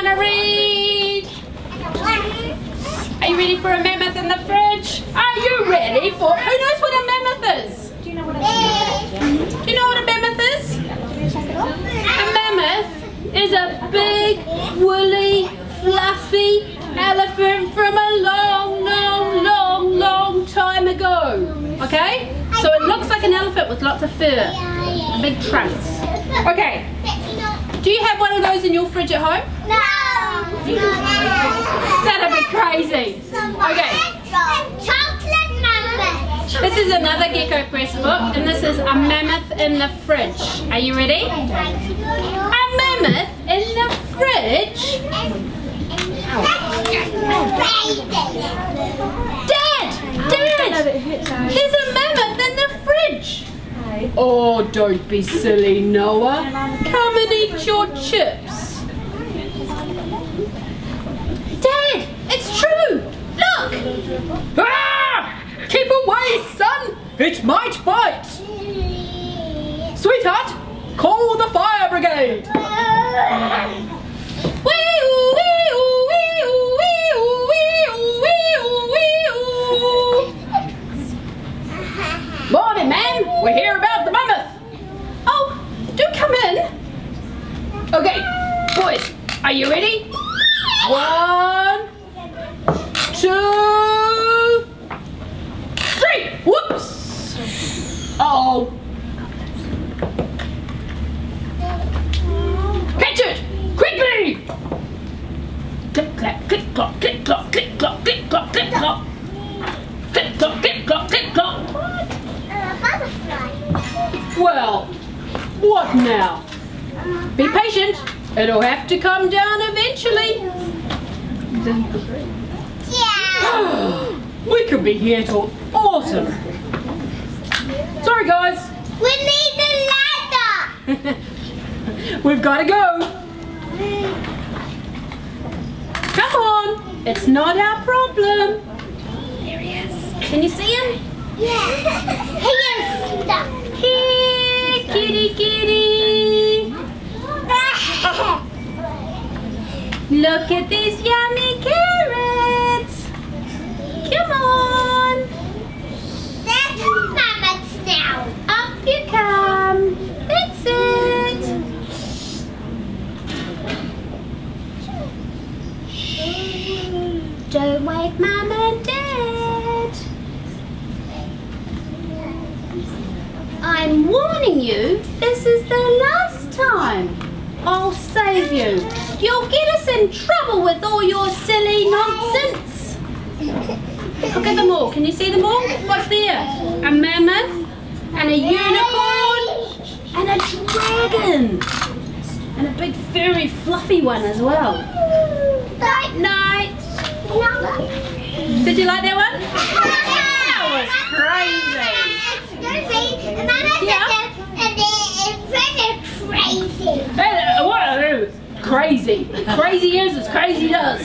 wanna read? Are you ready for a mammoth in the fridge? Are you ready for... Who knows what a mammoth is? Do you know what a mammoth is? Do you know what a mammoth is? A mammoth is a big, woolly, fluffy elephant from a long time ago. Okay? So it looks like an elephant with lots of fur. A big trunks. Okay. Do you have one of those in your fridge at home? No. That'd be crazy. Okay. Chocolate mammoth. This is another Gecko Press book, and this is a mammoth in the fridge. Are you ready? A mammoth in the fridge? Dad! There's a mammoth in the fridge! Oh, don't be silly, Noah. Come and eat your chips. Dad, it's true! Look! Ah! Keep away, son! It might bite! Sweetheart, call the fire brigade! Morning, man! We're here about the mammoth! Oh, do come in! Okay, boys, are you ready? 1, 2, 3! Whoops! Uh-oh! Catch it! Quickly! Click, clack, click, clock, click, clock, click, clock, click, clock, click, clock! Click, clock, click, clock, click, clock! Well, what now? Be patient. It'll have to come down eventually. Yeah. We could be here till autumn. Sorry, guys. We need the ladder. We've got to go. Come on. It's not our problem. There he is. Can you see him? Yeah. He is stuck. Here, kitty, kitty. Look at these yummy carrots. Come on. That's mammoths now. Up you come. That's it. Shh. Don't wake Mum and Dad. I'm warning you, this is the last time. I'll save you. You'll get us in trouble with all your silly nonsense. Look at them all. Can you see them all? What's there? A mammoth, and a unicorn, and a dragon. And a big furry fluffy one as well. Night night. Did you like that one? That was crazy. Yeah. Crazy. Crazy. Crazy is as crazy does.